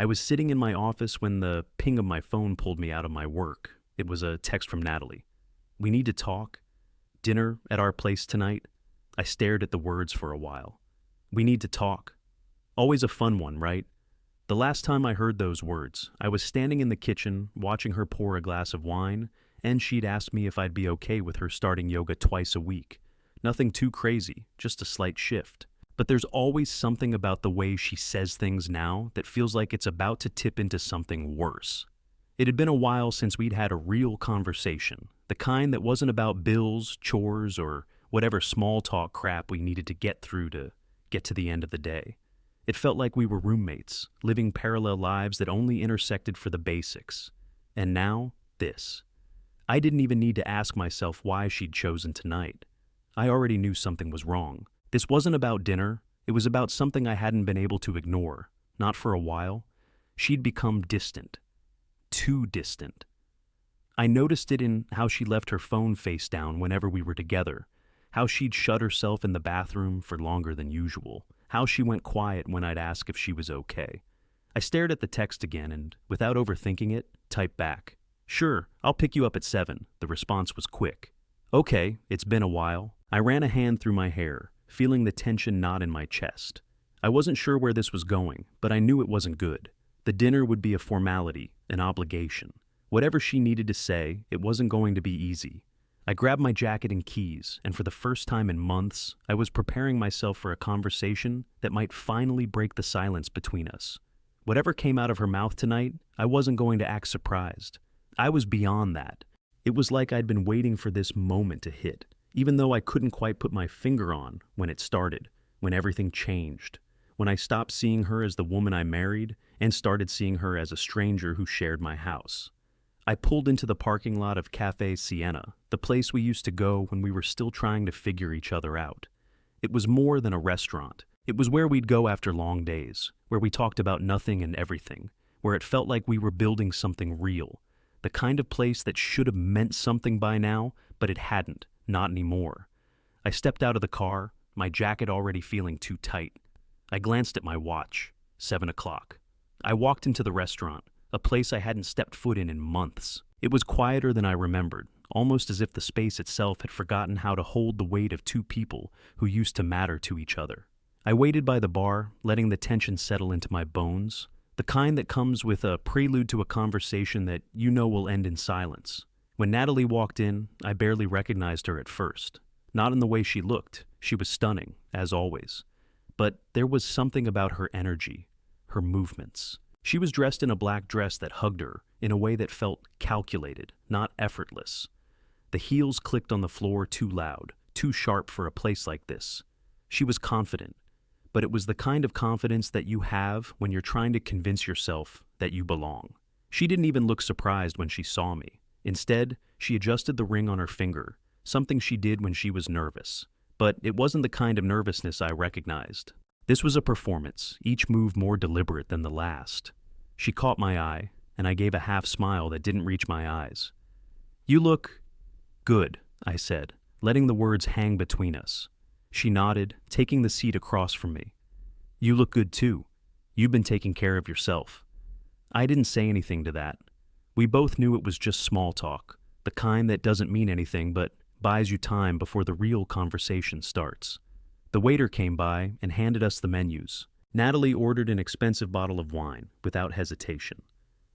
I was sitting in my office when the ping of my phone pulled me out of my work. It was a text from Natalie. "We need to talk. Dinner at our place tonight." I stared at the words for a while. "We need to talk." Always a fun one, right? The last time I heard those words, I was standing in the kitchen watching her pour a glass of wine, and she'd asked me if I'd be okay with her starting yoga twice a week. Nothing too crazy, just a slight shift. But there's always something about the way she says things now that feels like it's about to tip into something worse. It had been a while since we'd had a real conversation, the kind that wasn't about bills, chores, or whatever small talk crap we needed to get through to get to the end of the day. It felt like we were roommates, living parallel lives that only intersected for the basics. And now, this. I didn't even need to ask myself why she'd chosen tonight. I already knew something was wrong. This wasn't about dinner, it was about something I hadn't been able to ignore, not for a while. She'd become distant. Too distant. I noticed it in how she left her phone face down whenever we were together, how she'd shut herself in the bathroom for longer than usual, how she went quiet when I'd ask if she was okay. I stared at the text again and, without overthinking it, typed back. "Sure, I'll pick you up at 7. The response was quick. "Okay, it's been a while." I ran a hand through my hair, feeling the tension knot in my chest. I wasn't sure where this was going, but I knew it wasn't good. The dinner would be a formality, an obligation. Whatever she needed to say, it wasn't going to be easy. I grabbed my jacket and keys, and for the first time in months, I was preparing myself for a conversation that might finally break the silence between us. Whatever came out of her mouth tonight, I wasn't going to act surprised. I was beyond that. It was like I'd been waiting for this moment to hit, even though I couldn't quite put my finger on when it started, when everything changed, when I stopped seeing her as the woman I married and started seeing her as a stranger who shared my house. I pulled into the parking lot of Cafe Sienna, the place we used to go when we were still trying to figure each other out. It was more than a restaurant. It was where we'd go after long days, where we talked about nothing and everything, where it felt like we were building something real, the kind of place that should have meant something by now, but it hadn't. Not anymore. I stepped out of the car, my jacket already feeling too tight. I glanced at my watch. 7 o'clock. I walked into the restaurant, a place I hadn't stepped foot in months. It was quieter than I remembered, almost as if the space itself had forgotten how to hold the weight of two people who used to matter to each other. I waited by the bar, letting the tension settle into my bones, the kind that comes with a prelude to a conversation that you know will end in silence. When Natalie walked in, I barely recognized her at first. Not in the way she looked. She was stunning, as always. But there was something about her energy, her movements. She was dressed in a black dress that hugged her in a way that felt calculated, not effortless. The heels clicked on the floor too loud, too sharp for a place like this. She was confident, but it was the kind of confidence that you have when you're trying to convince yourself that you belong. She didn't even look surprised when she saw me. Instead, she adjusted the ring on her finger, something she did when she was nervous. But it wasn't the kind of nervousness I recognized. This was a performance, each move more deliberate than the last. She caught my eye, and I gave a half smile that didn't reach my eyes. "You look good," I said, letting the words hang between us. She nodded, taking the seat across from me. "You look good too. You've been taking care of yourself." I didn't say anything to that. We both knew it was just small talk, the kind that doesn't mean anything but buys you time before the real conversation starts. The waiter came by and handed us the menus. Natalie ordered an expensive bottle of wine without hesitation.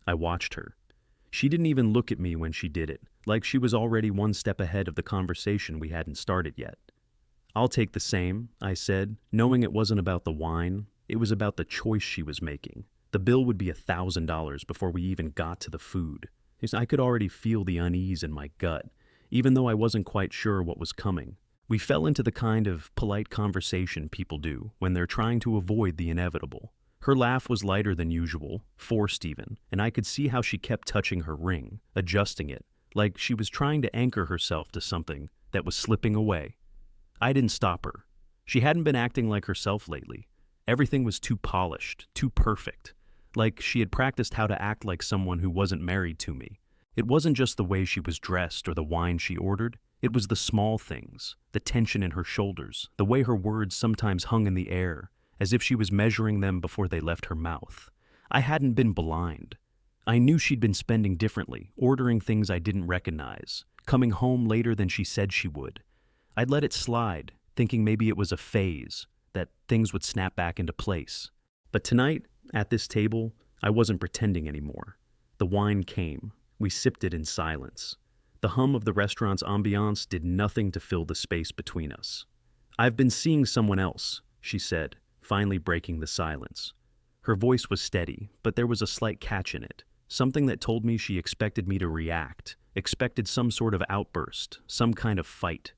I watched her. She didn't even look at me when she did it, like she was already one step ahead of the conversation we hadn't started yet. "I'll take the same," I said, knowing it wasn't about the wine, it was about the choice she was making. The bill would be $1,000 before we even got to the food. I could already feel the unease in my gut, even though I wasn't quite sure what was coming. We fell into the kind of polite conversation people do when they're trying to avoid the inevitable. Her laugh was lighter than usual, forced even, and I could see how she kept touching her ring, adjusting it, like she was trying to anchor herself to something that was slipping away. I didn't stop her. She hadn't been acting like herself lately. Everything was too polished, too perfect. Like she had practiced how to act like someone who wasn't married to me. It wasn't just the way she was dressed or the wine she ordered. It was the small things, the tension in her shoulders, the way her words sometimes hung in the air, as if she was measuring them before they left her mouth. I hadn't been blind. I knew she'd been spending differently, ordering things I didn't recognize, coming home later than she said she would. I'd let it slide, thinking maybe it was a phase, that things would snap back into place. But tonight, at this table, I wasn't pretending anymore. The wine came. We sipped it in silence. The hum of the restaurant's ambiance did nothing to fill the space between us. "I've been seeing someone else," she said, finally breaking the silence. Her voice was steady, but there was a slight catch in it, something that told me she expected me to react, expected some sort of outburst, some kind of fight.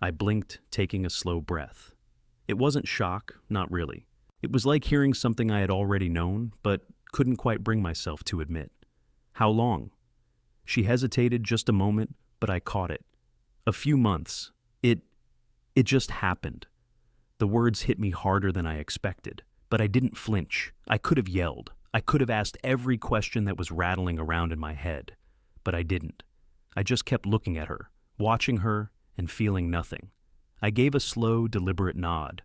I blinked, taking a slow breath. It wasn't shock, not really. It was like hearing something I had already known, but couldn't quite bring myself to admit. "How long?" She hesitated just a moment, but I caught it. "A few months. It just happened." The words hit me harder than I expected, but I didn't flinch. I could have yelled. I could have asked every question that was rattling around in my head, but I didn't. I just kept looking at her, watching her, and feeling nothing. I gave a slow, deliberate nod.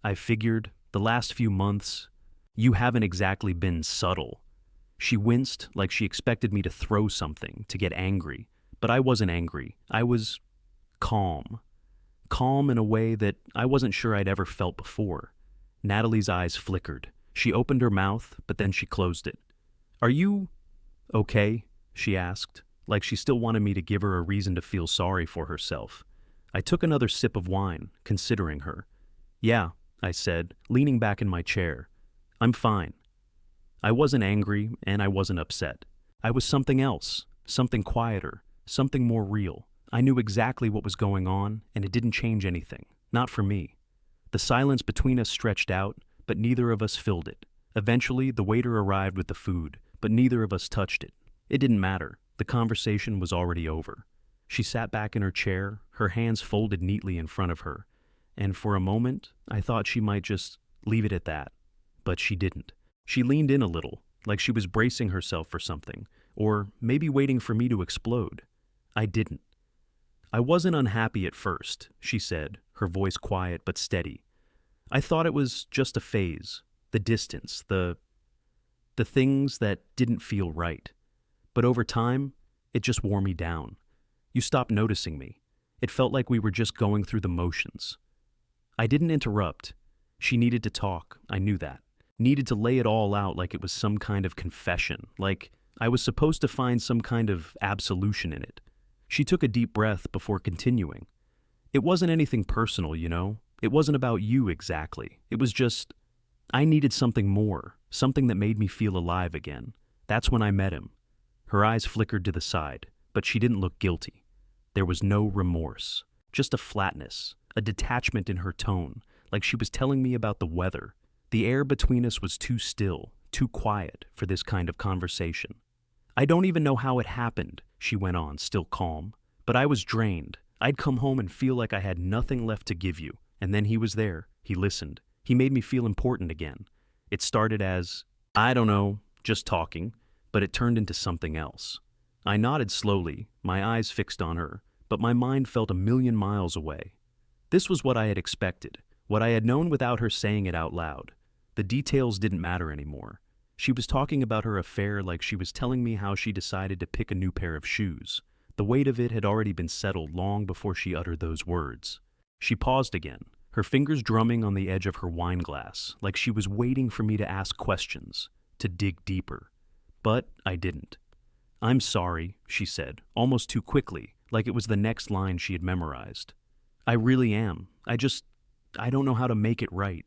"I figured, the last few months, you haven't exactly been subtle." She winced like she expected me to throw something, to get angry. But I wasn't angry. I was calm. Calm in a way that I wasn't sure I'd ever felt before. Natalie's eyes flickered. She opened her mouth, but then she closed it. "Are you okay?" she asked, like she still wanted me to give her a reason to feel sorry for herself. I took another sip of wine, considering her. "Yeah," I said, leaning back in my chair. "I'm fine." I wasn't angry, and I wasn't upset. I was something else, something quieter, something more real. I knew exactly what was going on, and it didn't change anything. Not for me. The silence between us stretched out, but neither of us filled it. Eventually, the waiter arrived with the food, but neither of us touched it. It didn't matter. The conversation was already over. She sat back in her chair, her hands folded neatly in front of her, and for a moment, I thought she might just leave it at that. But she didn't. She leaned in a little, like she was bracing herself for something, or maybe waiting for me to explode. I didn't. "I wasn't unhappy at first," she said, her voice quiet but steady. "I thought it was just a phase, the distance, the things that didn't feel right. But over time, it just wore me down. You stopped noticing me. It felt like we were just going through the motions." I didn't interrupt. She needed to talk, I knew that. Needed to lay it all out like it was some kind of confession, like I was supposed to find some kind of absolution in it. She took a deep breath before continuing. "It wasn't anything personal, you know? It wasn't about you exactly. It was just, I needed something more, something that made me feel alive again. That's when I met him." Her eyes flickered to the side, but she didn't look guilty. There was no remorse, just a flatness, a detachment in her tone, like she was telling me about the weather. The air between us was too still, too quiet for this kind of conversation. "I don't even know how it happened," she went on, still calm. "But I was drained. I'd come home and feel like I had nothing left to give you. And then he was there. He listened. He made me feel important again. It started as, I don't know, just talking, but it turned into something else." I nodded slowly, my eyes fixed on her, but my mind felt a million miles away. This was what I had expected, what I had known without her saying it out loud. The details didn't matter anymore. She was talking about her affair like she was telling me how she decided to pick a new pair of shoes. The weight of it had already been settled long before she uttered those words. She paused again, her fingers drumming on the edge of her wine glass, like she was waiting for me to ask questions, to dig deeper. But I didn't. "I'm sorry," she said, almost too quickly, like it was the next line she had memorized. "I really am. I don't know how to make it right."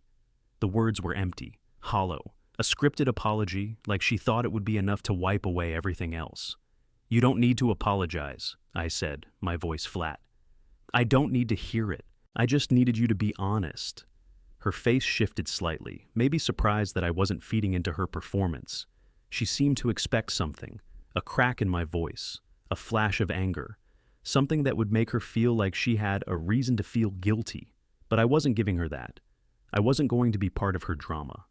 The words were empty, hollow, a scripted apology, like she thought it would be enough to wipe away everything else. "You don't need to apologize," I said, my voice flat. "I don't need to hear it. I just needed you to be honest." Her face shifted slightly, maybe surprised that I wasn't feeding into her performance. She seemed to expect something, a crack in my voice, a flash of anger, something that would make her feel like she had a reason to feel guilty. But I wasn't giving her that. I wasn't going to be part of her drama.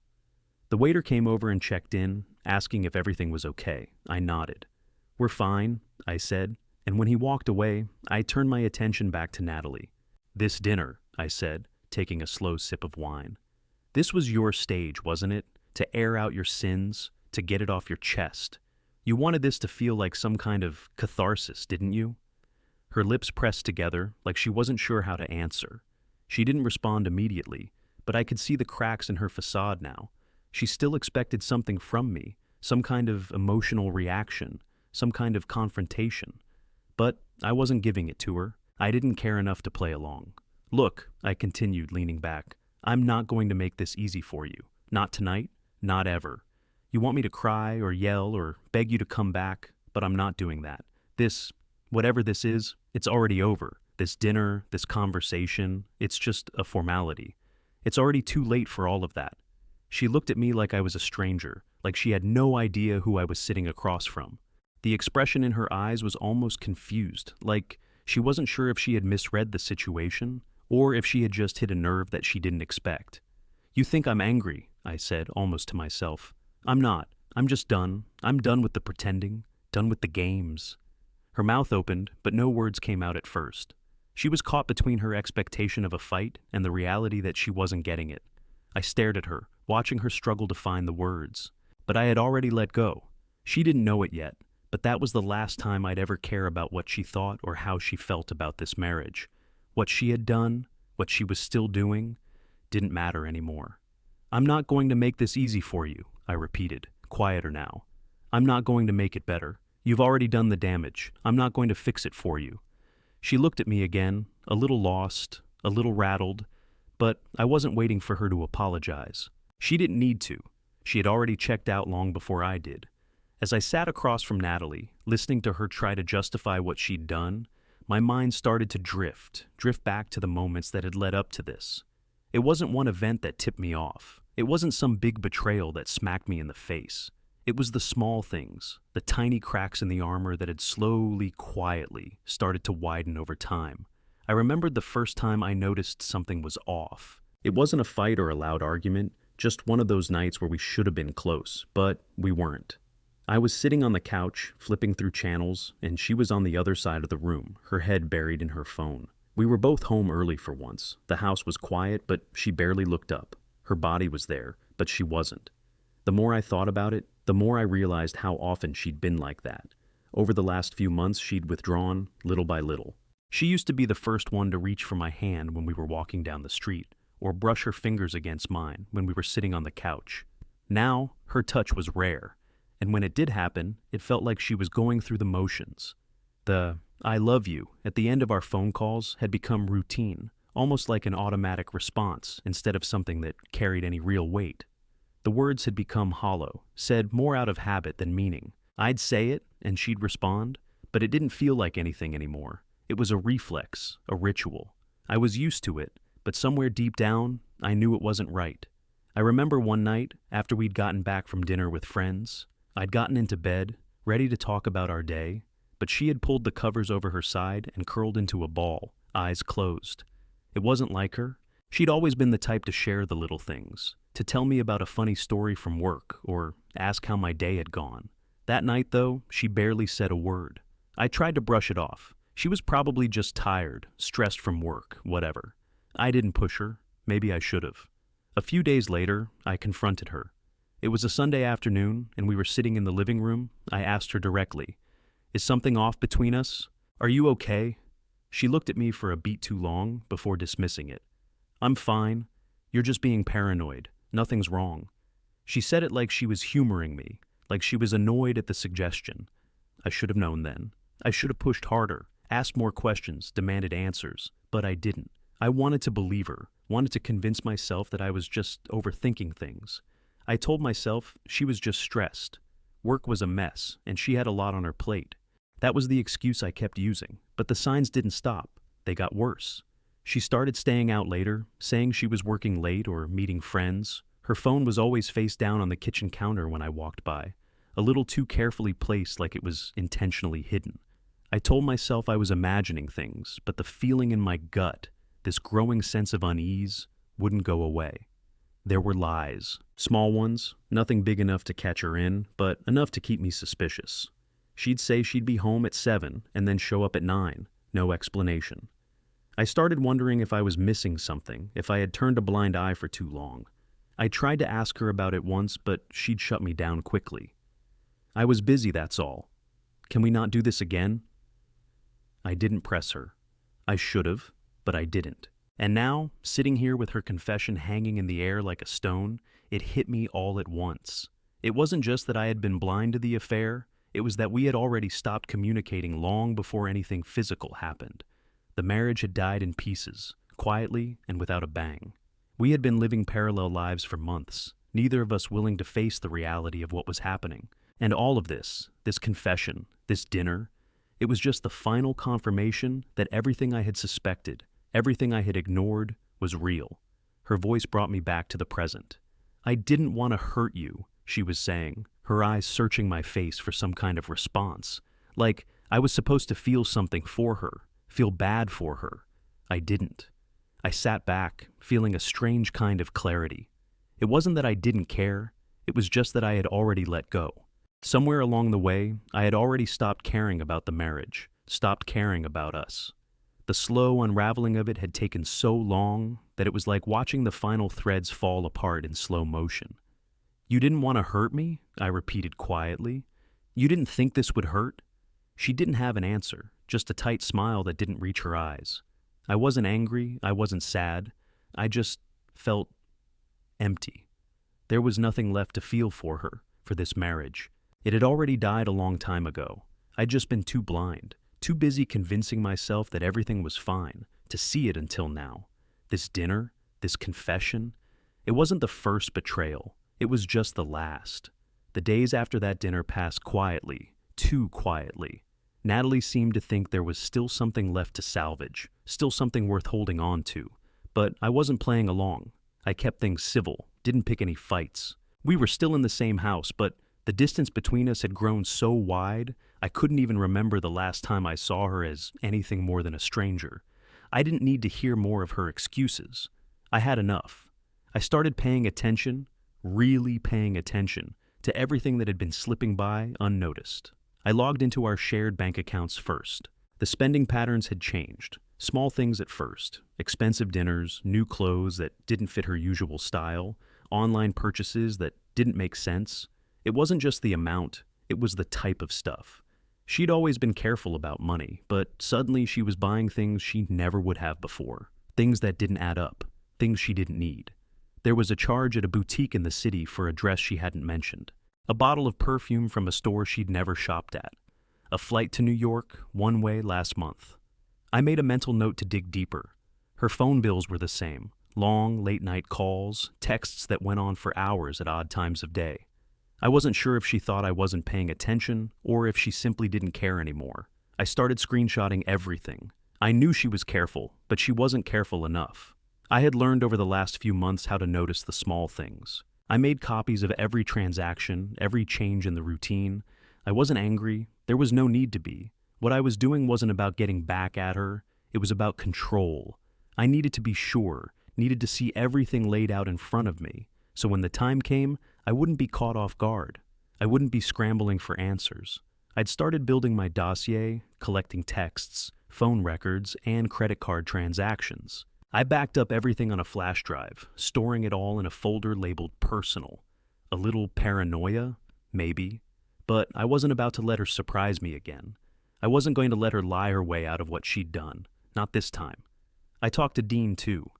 The waiter came over and checked in, asking if everything was okay. I nodded. "We're fine," I said, and when he walked away, I turned my attention back to Natalie. "This dinner," I said, taking a slow sip of wine. "This was your stage, wasn't it? to air out your sins, to get it off your chest. You wanted this to feel like some kind of catharsis, didn't you? Her lips pressed together, like she wasn't sure how to answer. She didn't respond immediately, but I could see the cracks in her facade now. She still expected something from me, some kind of emotional reaction, some kind of confrontation. But I wasn't giving it to her. I didn't care enough to play along. Look, I continued, leaning back, I'm not going to make this easy for you. Not tonight, not ever. You want me to cry or yell or beg you to come back, but I'm not doing that. This, whatever this is, it's already over. This dinner, this conversation, it's just a formality. It's already too late for all of that. She looked at me like I was a stranger, like she had no idea who I was sitting across from. The expression in her eyes was almost confused, like she wasn't sure if she had misread the situation or if she had just hit a nerve that she didn't expect. You think I'm angry, I said, almost to myself. I'm not. I'm just done. I'm done with the pretending, done with the games. Her mouth opened, but no words came out at first. She was caught between her expectation of a fight and the reality that she wasn't getting it. I stared at her, watching her struggle to find the words. But I had already let go. She didn't know it yet, but that was the last time I'd ever care about what she thought or how she felt about this marriage. What she had done, what she was still doing, didn't matter anymore. I'm not going to make this easy for you, I repeated, quieter now. I'm not going to make it better. You've already done the damage. I'm not going to fix it for you. She looked at me again, a little lost, a little rattled, but I wasn't waiting for her to apologize. She didn't need to. She had already checked out long before I did. As I sat across from Natalie, listening to her try to justify what she'd done, my mind started to drift back to the moments that had led up to this. It wasn't one event that tipped me off. It wasn't some big betrayal that smacked me in the face. It was the small things, the tiny cracks in the armor that had slowly, quietly started to widen over time. I remembered the first time I noticed something was off. It wasn't a fight or a loud argument, just one of those nights where we should have been close, but we weren't. I was sitting on the couch, flipping through channels, and she was on the other side of the room, her head buried in her phone. We were both home early for once. The house was quiet, but she barely looked up. Her body was there, but she wasn't. The more I thought about it, the more I realized how often she'd been like that. Over the last few months, she'd withdrawn, little by little. She used to be the first one to reach for my hand when we were walking down the street, or brush her fingers against mine when we were sitting on the couch. Now, her touch was rare, and when it did happen, it felt like she was going through the motions. The "I love you" at the end of our phone calls had become routine, almost like an automatic response instead of something that carried any real weight. The words had become hollow, said more out of habit than meaning. I'd say it, and she'd respond, but it didn't feel like anything anymore. It was a reflex, a ritual. I was used to it, but somewhere deep down, I knew it wasn't right. I remember one night, after we'd gotten back from dinner with friends, I'd gotten into bed, ready to talk about our day, but she had pulled the covers over her side and curled into a ball, eyes closed. It wasn't like her. She'd always been the type to share the little things, to tell me about a funny story from work or ask how my day had gone. That night, though, she barely said a word. I tried to brush it off. She was probably just tired, stressed from work, whatever. I didn't push her. Maybe I should have. A few days later, I confronted her. It was a Sunday afternoon, and we were sitting in the living room. I asked her directly, "Is something off between us? Are you okay?" She looked at me for a beat too long before dismissing it. "I'm fine. You're just being paranoid. Nothing's wrong." She said it like she was humoring me, like she was annoyed at the suggestion. I should have known then. I should have pushed harder, asked more questions, demanded answers, but I didn't. I wanted to believe her, wanted to convince myself that I was just overthinking things. I told myself she was just stressed. Work was a mess, and she had a lot on her plate. That was the excuse I kept using, but the signs didn't stop. They got worse. She started staying out later, saying she was working late or meeting friends. Her phone was always face down on the kitchen counter when I walked by, a little too carefully placed like it was intentionally hidden. I told myself I was imagining things, but the feeling in my gut, this growing sense of unease, wouldn't go away. There were lies, small ones, nothing big enough to catch her in, but enough to keep me suspicious. She'd say she'd be home at 7 and then show up at 9, no explanation. I started wondering if I was missing something, if I had turned a blind eye for too long. I tried to ask her about it once, but she'd shut me down quickly. I was busy, that's all. Can we not do this again? I didn't press her. I should have, but I didn't. And now, sitting here with her confession hanging in the air like a stone, it hit me all at once. It wasn't just that I had been blind to the affair, it was that we had already stopped communicating long before anything physical happened. The marriage had died in pieces, quietly and without a bang. We had been living parallel lives for months, neither of us willing to face the reality of what was happening. And all of this confession, this dinner, it was just the final confirmation that everything I had suspected, everything I had ignored, was real. Her voice brought me back to the present. I didn't want to hurt you, she was saying, her eyes searching my face for some kind of response. Like I was supposed to feel something for her, feel bad for her. I didn't. I sat back, feeling a strange kind of clarity. It wasn't that I didn't care, it was just that I had already let go. Somewhere along the way, I had already stopped caring about the marriage, stopped caring about us. The slow unraveling of it had taken so long that it was like watching the final threads fall apart in slow motion. You didn't want to hurt me? I repeated quietly. You didn't think this would hurt? She didn't have an answer, just a tight smile that didn't reach her eyes. I wasn't angry, I wasn't sad. I just felt empty. There was nothing left to feel for her, for this marriage. It had already died a long time ago. I'd just been too blind, too busy convincing myself that everything was fine, to see it until now. This dinner, this confession, it wasn't the first betrayal. It was just the last. The days after that dinner passed quietly, too quietly. Natalie seemed to think there was still something left to salvage, still something worth holding on to. But I wasn't playing along. I kept things civil, didn't pick any fights. We were still in the same house, but the distance between us had grown so wide, I couldn't even remember the last time I saw her as anything more than a stranger. I didn't need to hear more of her excuses. I had enough. I started paying attention, really paying attention, to everything that had been slipping by unnoticed. I logged into our shared bank accounts first. The spending patterns had changed. Small things at first. Expensive dinners, new clothes that didn't fit her usual style, online purchases that didn't make sense. It wasn't just the amount, it was the type of stuff. She'd always been careful about money, but suddenly she was buying things she never would have before. Things that didn't add up. Things she didn't need. There was a charge at a boutique in the city for a dress she hadn't mentioned. A bottle of perfume from a store she'd never shopped at. A flight to New York, one way last month. I made a mental note to dig deeper. Her phone bills were the same. Long, late-night calls, texts that went on for hours at odd times of day. I wasn't sure if she thought I wasn't paying attention or if she simply didn't care anymore. I started screenshotting everything. I knew she was careful, but she wasn't careful enough. I had learned over the last few months how to notice the small things. I made copies of every transaction, every change in the routine. I wasn't angry. There was no need to be. What I was doing wasn't about getting back at her. It was about control. I needed to be sure, needed to see everything laid out in front of me, so when the time came, I wouldn't be caught off guard. I wouldn't be scrambling for answers. I'd started building my dossier, collecting texts, phone records, and credit card transactions. I backed up everything on a flash drive, storing it all in a folder labeled personal. A little paranoia? Maybe. But I wasn't about to let her surprise me again. I wasn't going to let her lie her way out of what she'd done. Not this time. I talked to Dean, too.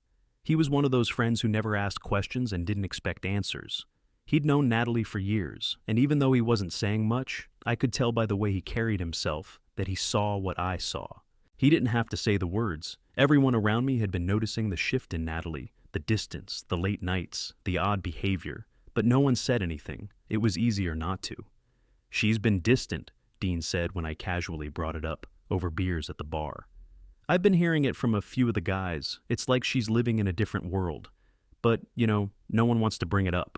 He was one of those friends who never asked questions and didn't expect answers. He'd known Natalie for years, and even though he wasn't saying much, I could tell by the way he carried himself that he saw what I saw. He didn't have to say the words. Everyone around me had been noticing the shift in Natalie, the distance, the late nights, the odd behavior, but no one said anything. It was easier not to. "She's been distant," Dean said when I casually brought it up, over beers at the bar. "I've been hearing it from a few of the guys. It's like she's living in a different world. But, no one wants to bring it up."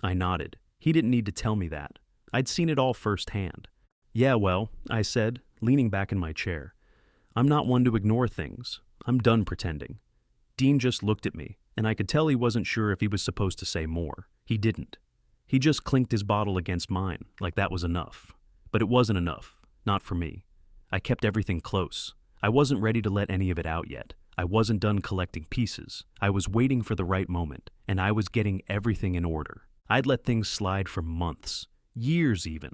I nodded. He didn't need to tell me that. I'd seen it all firsthand. "Yeah, well," I said, leaning back in my chair. "I'm not one to ignore things. I'm done pretending." Dean just looked at me, and I could tell he wasn't sure if he was supposed to say more. He didn't. He just clinked his bottle against mine, like that was enough. But it wasn't enough. Not for me. I kept everything close. I wasn't ready to let any of it out yet. I wasn't done collecting pieces. I was waiting for the right moment, and I was getting everything in order. I'd let things slide for months, years even.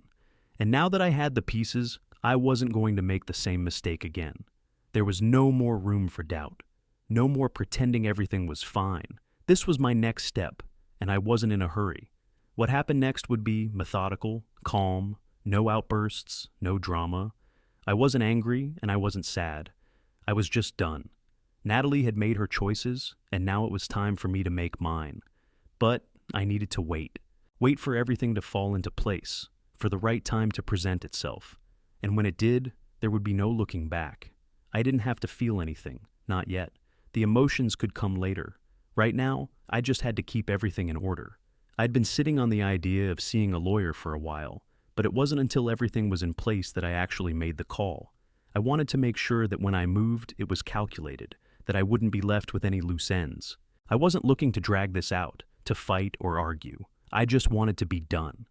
And now that I had the pieces, I wasn't going to make the same mistake again. There was no more room for doubt. No more pretending everything was fine. This was my next step, and I wasn't in a hurry. What happened next would be methodical, calm, no outbursts, no drama. I wasn't angry, and I wasn't sad. I was just done. Natalie had made her choices, and now it was time for me to make mine. But I needed to wait. Wait for everything to fall into place, for the right time to present itself. And when it did, there would be no looking back. I didn't have to feel anything, not yet. The emotions could come later. Right now, I just had to keep everything in order. I'd been sitting on the idea of seeing a lawyer for a while, but it wasn't until everything was in place that I actually made the call. I wanted to make sure that when I moved, it was calculated, that I wouldn't be left with any loose ends. I wasn't looking to drag this out, to fight or argue. I just wanted to be done.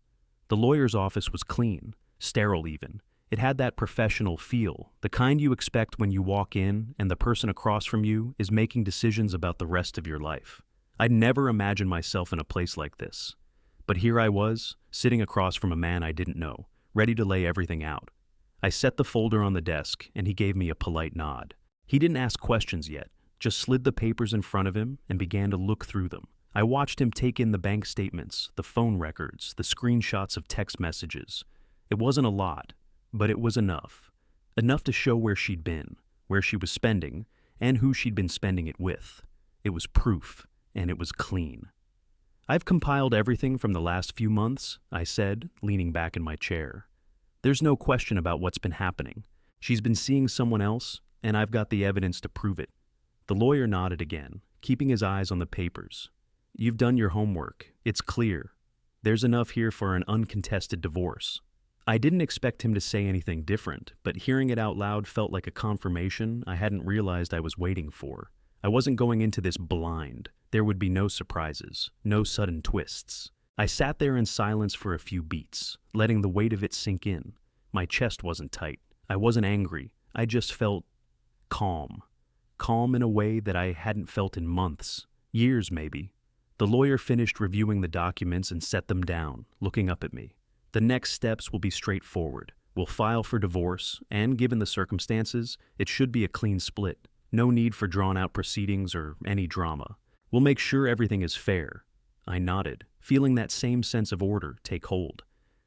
The lawyer's office was clean, sterile even. It had that professional feel, the kind you expect when you walk in and the person across from you is making decisions about the rest of your life. I'd never imagined myself in a place like this. But here I was, sitting across from a man I didn't know, ready to lay everything out. I set the folder on the desk, and he gave me a polite nod. He didn't ask questions yet, just slid the papers in front of him and began to look through them. I watched him take in the bank statements, the phone records, the screenshots of text messages. It wasn't a lot, but it was enough. Enough to show where she'd been, where she was spending, and who she'd been spending it with. It was proof, and it was clean. I've compiled everything from the last few months, I said, leaning back in my chair. There's no question about what's been happening. She's been seeing someone else, and I've got the evidence to prove it. The lawyer nodded again, keeping his eyes on the papers. You've done your homework. It's clear. There's enough here for an uncontested divorce. I didn't expect him to say anything different, but hearing it out loud felt like a confirmation I hadn't realized I was waiting for. I wasn't going into this blind. There would be no surprises, no sudden twists. I sat there in silence for a few beats, letting the weight of it sink in. My chest wasn't tight. I wasn't angry. I just felt calm. Calm in a way that I hadn't felt in months, years maybe. The lawyer finished reviewing the documents and set them down, looking up at me. The next steps will be straightforward. We'll file for divorce, and given the circumstances, it should be a clean split. No need for drawn-out proceedings or any drama. We'll make sure everything is fair. I nodded, feeling that same sense of order take hold.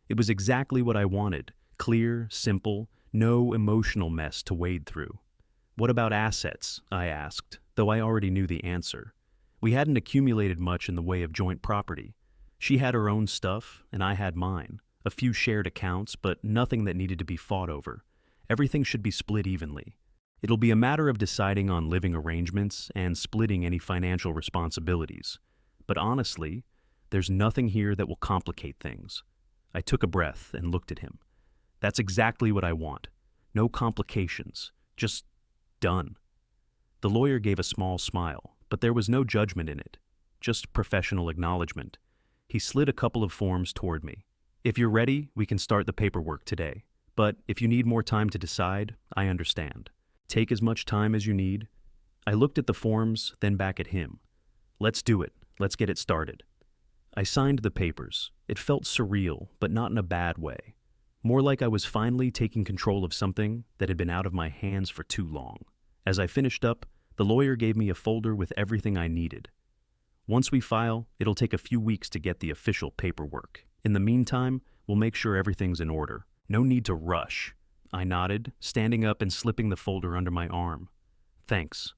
It was exactly what I wanted. Clear, simple, no emotional mess to wade through. What about assets? I asked, though I already knew the answer. We hadn't accumulated much in the way of joint property. She had her own stuff, and I had mine. A few shared accounts, but nothing that needed to be fought over. Everything should be split evenly. It'll be a matter of deciding on living arrangements and splitting any financial responsibilities. But honestly, there's nothing here that will complicate things. I took a breath and looked at him. That's exactly what I want. No complications. Just done. The lawyer gave a small smile, but there was no judgment in it, just professional acknowledgement. He slid a couple of forms toward me. If you're ready, we can start the paperwork today. But if you need more time to decide, I understand. Take as much time as you need. I looked at the forms, then back at him. Let's do it. Let's get it started. I signed the papers. It felt surreal, but not in a bad way. More like I was finally taking control of something that had been out of my hands for too long. As I finished up, the lawyer gave me a folder with everything I needed. Once we file, it'll take a few weeks to get the official paperwork. In the meantime, we'll make sure everything's in order. No need to rush. I nodded, standing up and slipping the folder under my arm. Thanks.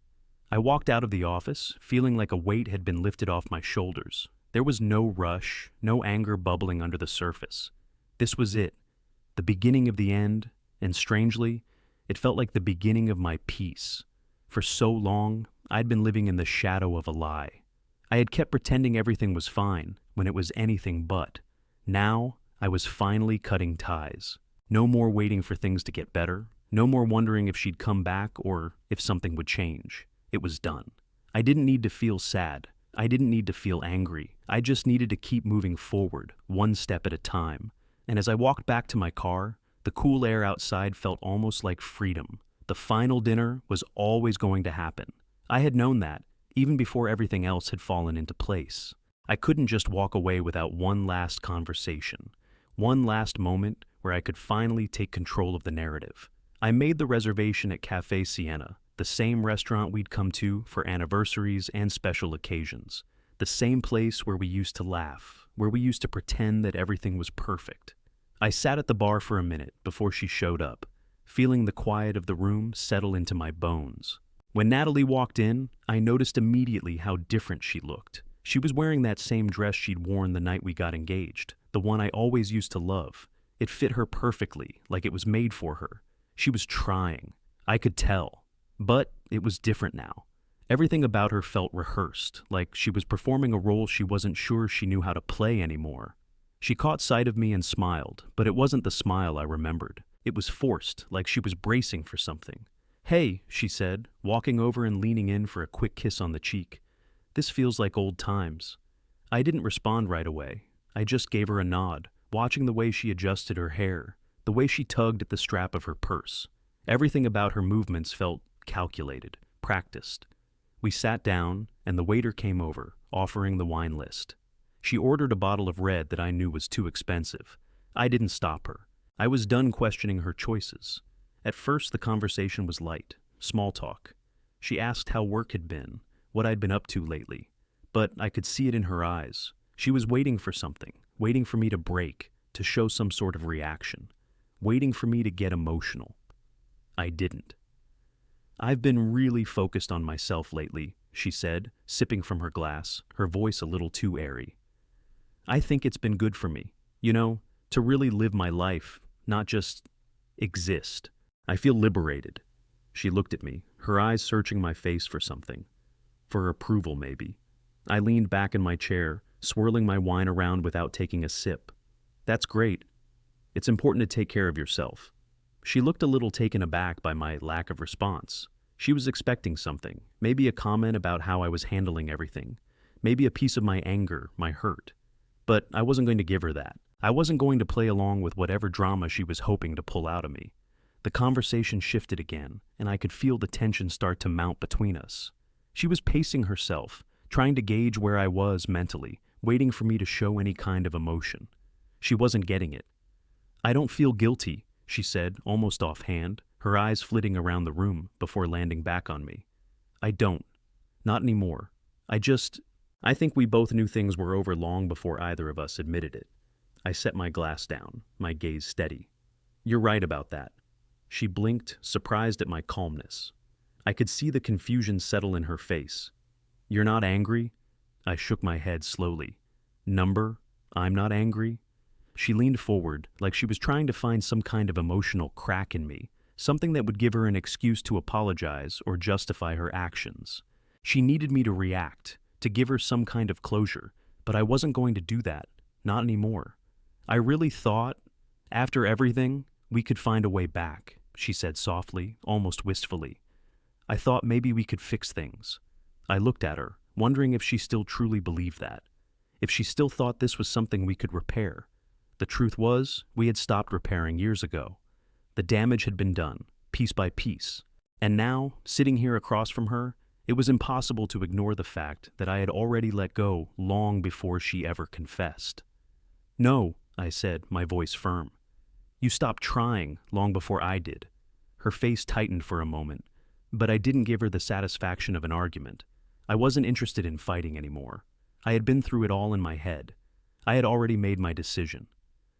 I walked out of the office, feeling like a weight had been lifted off my shoulders. There was no rush, no anger bubbling under the surface. This was it, the beginning of the end, and strangely, it felt like the beginning of my peace. For so long, I'd been living in the shadow of a lie. I had kept pretending everything was fine when it was anything but. Now, I was finally cutting ties. No more waiting for things to get better. No more wondering if she'd come back or if something would change. It was done. I didn't need to feel sad. I didn't need to feel angry. I just needed to keep moving forward, one step at a time. And as I walked back to my car, the cool air outside felt almost like freedom. The final dinner was always going to happen. I had known that, even before everything else had fallen into place. I couldn't just walk away without one last conversation, one last moment where I could finally take control of the narrative. I made the reservation at Cafe Siena, the same restaurant we'd come to for anniversaries and special occasions, the same place where we used to laugh, where we used to pretend that everything was perfect. I sat at the bar for a minute before she showed up, feeling the quiet of the room settle into my bones. When Natalie walked in, I noticed immediately how different she looked. She was wearing that same dress she'd worn the night we got engaged, the one I always used to love. It fit her perfectly, like it was made for her. She was trying. I could tell. But it was different now. Everything about her felt rehearsed, like she was performing a role she wasn't sure she knew how to play anymore. She caught sight of me and smiled, but it wasn't the smile I remembered. It was forced, like she was bracing for something. "Hey," she said, walking over and leaning in for a quick kiss on the cheek. "This feels like old times." I didn't respond right away. I just gave her a nod, watching the way she adjusted her hair, the way she tugged at the strap of her purse. Everything about her movements felt calculated, practiced. We sat down, and the waiter came over, offering the wine list. She ordered a bottle of red that I knew was too expensive. I didn't stop her. I was done questioning her choices. At first, the conversation was light, small talk. She asked how work had been, what I'd been up to lately. But I could see it in her eyes. She was waiting for something, waiting for me to break, to show some sort of reaction, waiting for me to get emotional. I didn't. "I've been really focused on myself lately," she said, sipping from her glass, her voice a little too airy. "I think it's been good for me, to really live my life, not just exist. I feel liberated." She looked at me, her eyes searching my face for something. For approval, maybe. I leaned back in my chair, swirling my wine around without taking a sip. "That's great. It's important to take care of yourself." She looked a little taken aback by my lack of response. She was expecting something, maybe a comment about how I was handling everything, maybe a piece of my anger, my hurt. But I wasn't going to give her that. I wasn't going to play along with whatever drama she was hoping to pull out of me. The conversation shifted again, and I could feel the tension start to mount between us. She was pacing herself, trying to gauge where I was mentally, waiting for me to show any kind of emotion. She wasn't getting it. "I don't feel guilty," she said, almost offhand, her eyes flitting around the room before landing back on me. "I don't. Not anymore. I think we both knew things were over long before either of us admitted it." I set my glass down, my gaze steady. "You're right about that." She blinked, surprised at my calmness. I could see the confusion settle in her face. "You're not angry?" I shook my head slowly. "Number? I'm not angry?" She leaned forward, like she was trying to find some kind of emotional crack in me, something that would give her an excuse to apologize or justify her actions. She needed me to react, to give her some kind of closure, but I wasn't going to do that, not anymore. "I really thought, after everything, we could find a way back," she said softly, almost wistfully. "I thought maybe we could fix things." I looked at her, wondering if she still truly believed that, if she still thought this was something we could repair. The truth was, we had stopped repairing years ago. The damage had been done, piece by piece. And now, sitting here across from her, it was impossible to ignore the fact that I had already let go long before she ever confessed. "No," I said, my voice firm. "You stopped trying long before I did." Her face tightened for a moment, but I didn't give her the satisfaction of an argument. I wasn't interested in fighting anymore. I had been through it all in my head. I had already made my decision.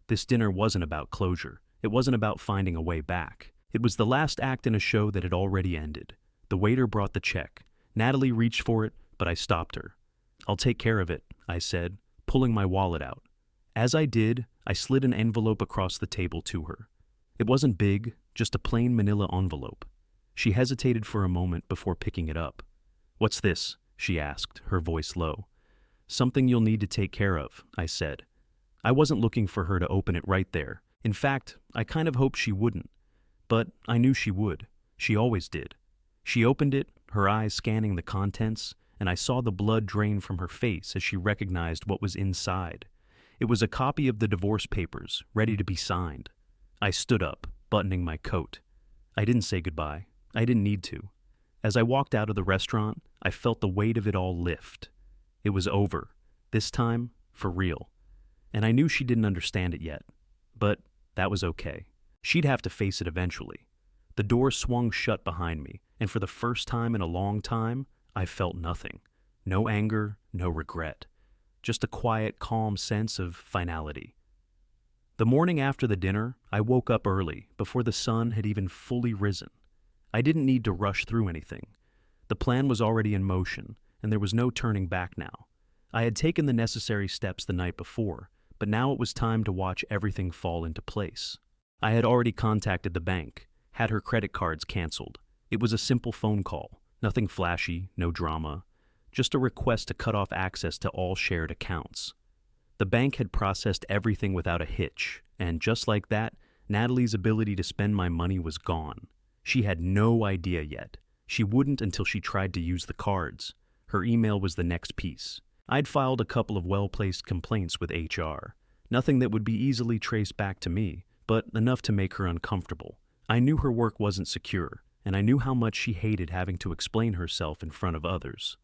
This dinner wasn't about closure. It wasn't about finding a way back. It was the last act in a show that had already ended. The waiter brought the check. Natalie reached for it, but I stopped her. "I'll take care of it," I said, pulling my wallet out. As I did, I slid an envelope across the table to her. It wasn't big, just a plain manila envelope. She hesitated for a moment before picking it up. "What's this?" she asked, her voice low. "Something you'll need to take care of," I said. I wasn't looking for her to open it right there. In fact, I kind of hoped she wouldn't. But I knew she would. She always did. She opened it, her eyes scanning the contents, and I saw the blood drain from her face as she recognized what was inside. It was a copy of the divorce papers, ready to be signed. I stood up, buttoning my coat. I didn't say goodbye. I didn't need to. As I walked out of the restaurant, I felt the weight of it all lift. It was over. This time, for real. And I knew she didn't understand it yet. But that was okay. She'd have to face it eventually. The door swung shut behind me, and for the first time in a long time, I felt nothing. No anger, no regret. Just a quiet, calm sense of finality. The morning after the dinner, I woke up early, before the sun had even fully risen. I didn't need to rush through anything. The plan was already in motion, and there was no turning back now. I had taken the necessary steps the night before, but now it was time to watch everything fall into place. I had already contacted the bank, had her credit cards canceled. It was a simple phone call, nothing flashy, no drama, just a request to cut off access to all shared accounts. The bank had processed everything without a hitch, and just like that, Natalie's ability to spend my money was gone. She had no idea yet. She wouldn't until she tried to use the cards. Her email was the next piece. I'd filed a couple of well-placed complaints with HR. Nothing that would be easily traced back to me, but enough to make her uncomfortable. I knew her work wasn't secure, and I knew how much she hated having to explain herself in front of others.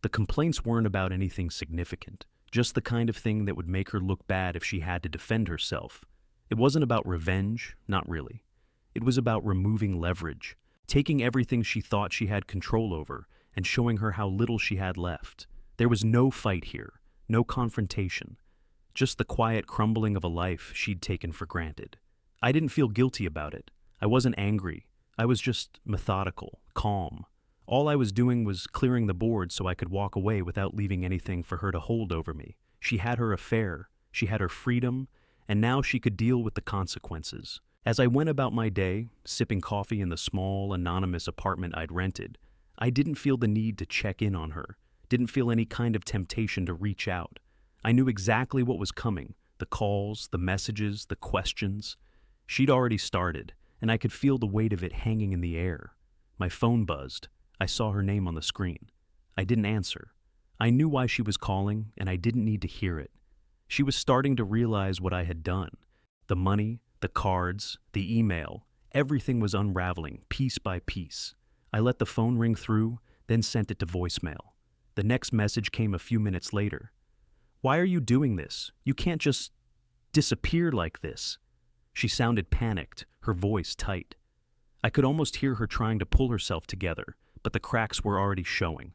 The complaints weren't about anything significant, just the kind of thing that would make her look bad if she had to defend herself. It wasn't about revenge, not really. It was about removing leverage, taking everything she thought she had control over and showing her how little she had left. There was no fight here, no confrontation, just the quiet crumbling of a life she'd taken for granted. I didn't feel guilty about it. I wasn't angry. I was just methodical, calm. All I was doing was clearing the board so I could walk away without leaving anything for her to hold over me. She had her affair, she had her freedom, and now she could deal with the consequences. As I went about my day, sipping coffee in the small, anonymous apartment I'd rented, I didn't feel the need to check in on her, didn't feel any kind of temptation to reach out. I knew exactly what was coming, the calls, the messages, the questions. She'd already started, and I could feel the weight of it hanging in the air. My phone buzzed. I saw her name on the screen. I didn't answer. I knew why she was calling, and I didn't need to hear it. She was starting to realize what I had done. The money, the cards, the email, everything was unraveling piece by piece. I let the phone ring through, then sent it to voicemail. The next message came a few minutes later. "Why are you doing this? You can't just disappear like this." She sounded panicked, her voice tight. I could almost hear her trying to pull herself together, but the cracks were already showing.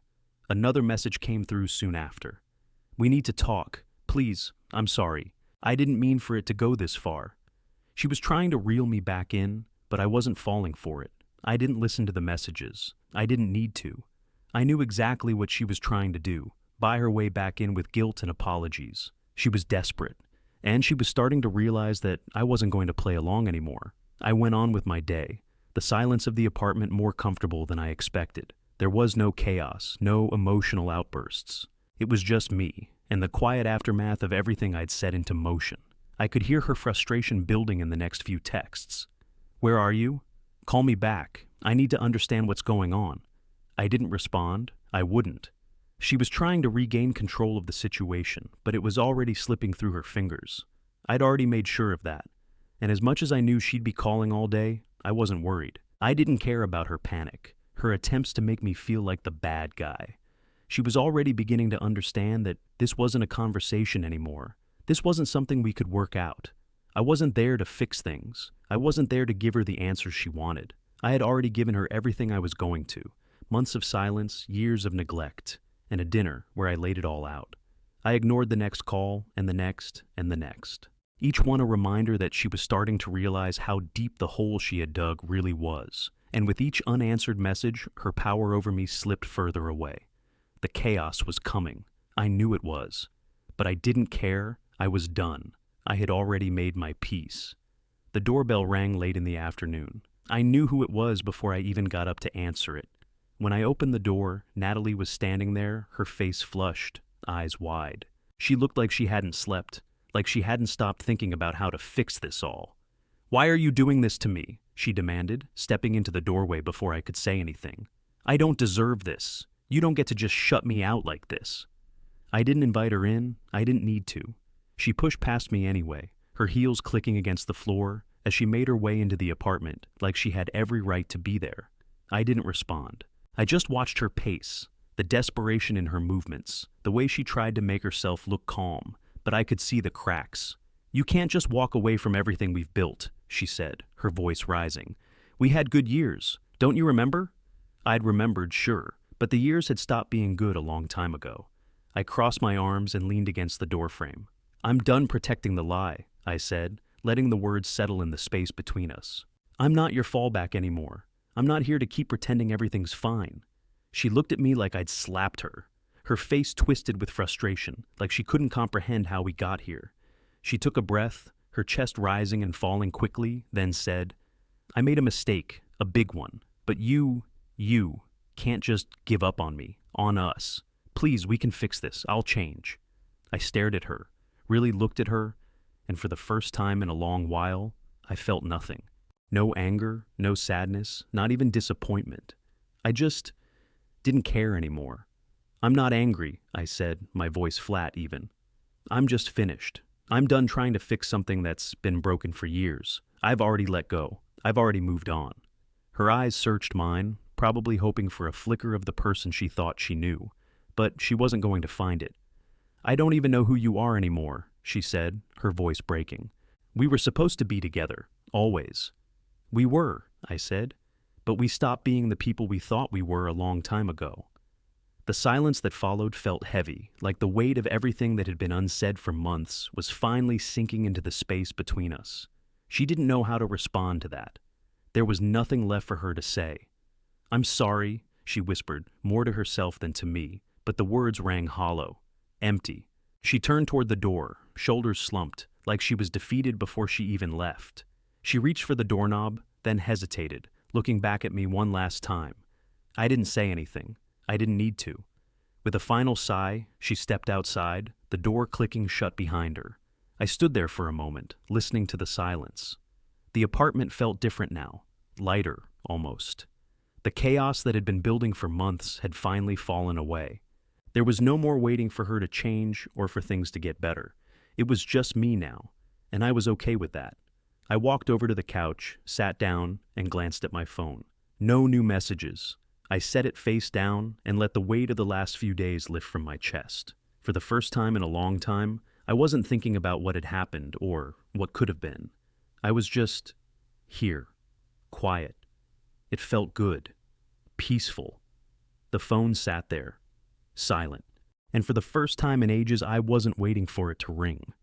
Another message came through soon after. "We need to talk. Please, I'm sorry. I didn't mean for it to go this far." She was trying to reel me back in, but I wasn't falling for it. I didn't listen to the messages. I didn't need to. I knew exactly what she was trying to do, buy her way back in with guilt and apologies. She was desperate, and she was starting to realize that I wasn't going to play along anymore. I went on with my day, the silence of the apartment more comfortable than I expected. There was no chaos, no emotional outbursts. It was just me, and the quiet aftermath of everything I'd set into motion. I could hear her frustration building in the next few texts. "Where are you? Call me back. I need to understand what's going on." I didn't respond. I wouldn't. She was trying to regain control of the situation, but it was already slipping through her fingers. I'd already made sure of that. And as much as I knew she'd be calling all day, I wasn't worried. I didn't care about her panic, her attempts to make me feel like the bad guy. She was already beginning to understand that this wasn't a conversation anymore. This wasn't something we could work out. I wasn't there to fix things. I wasn't there to give her the answers she wanted. I had already given her everything I was going to. Months of silence, years of neglect, and a dinner where I laid it all out. I ignored the next call, and the next, and the next. Each one a reminder that she was starting to realize how deep the hole she had dug really was. And with each unanswered message, her power over me slipped further away. The chaos was coming. I knew it was. But I didn't care. I was done. I had already made my peace. The doorbell rang late in the afternoon. I knew who it was before I even got up to answer it. When I opened the door, Natalie was standing there, her face flushed, eyes wide. She looked like she hadn't slept, like she hadn't stopped thinking about how to fix this all. "Why are you doing this to me?" she demanded, stepping into the doorway before I could say anything. "I don't deserve this. You don't get to just shut me out like this." I didn't invite her in. I didn't need to. She pushed past me anyway, her heels clicking against the floor as she made her way into the apartment like she had every right to be there. I didn't respond. I just watched her pace, the desperation in her movements, the way she tried to make herself look calm, but I could see the cracks. "You can't just walk away from everything we've built," she said, her voice rising. "We had good years. Don't you remember?" I'd remembered, sure, but the years had stopped being good a long time ago. I crossed my arms and leaned against the doorframe. "I'm done protecting the lie," I said, letting the words settle in the space between us. "I'm not your fallback anymore. I'm not here to keep pretending everything's fine." She looked at me like I'd slapped her. Her face twisted with frustration, like she couldn't comprehend how we got here. She took a breath, her chest rising and falling quickly, then said, "I made a mistake, a big one, but you can't just give up on me, on us. Please, we can fix this. I'll change." I stared at her, really looked at her, and for the first time in a long while, I felt nothing. No anger, no sadness, not even disappointment. I just didn't care anymore. "I'm not angry," I said, my voice flat even. "I'm just finished. I'm done trying to fix something that's been broken for years. I've already let go. I've already moved on." Her eyes searched mine, probably hoping for a flicker of the person she thought she knew, but she wasn't going to find it. "I don't even know who you are anymore," she said, her voice breaking. "We were supposed to be together, always." "We were," I said, "but we stopped being the people we thought we were a long time ago." The silence that followed felt heavy, like the weight of everything that had been unsaid for months was finally sinking into the space between us. She didn't know how to respond to that. There was nothing left for her to say. "I'm sorry," she whispered, more to herself than to me, but the words rang hollow, empty. She turned toward the door, shoulders slumped, like she was defeated before she even left. She reached for the doorknob, then hesitated, looking back at me one last time. I didn't say anything. I didn't need to. With a final sigh, she stepped outside, the door clicking shut behind her. I stood there for a moment, listening to the silence. The apartment felt different now, lighter, almost. The chaos that had been building for months had finally fallen away. There was no more waiting for her to change or for things to get better. It was just me now, and I was okay with that. I walked over to the couch, sat down, and glanced at my phone. No new messages. I set it face down and let the weight of the last few days lift from my chest. For the first time in a long time, I wasn't thinking about what had happened or what could have been. I was just here, quiet. It felt good, peaceful. The phone sat there, silent. And for the first time in ages, I wasn't waiting for it to ring.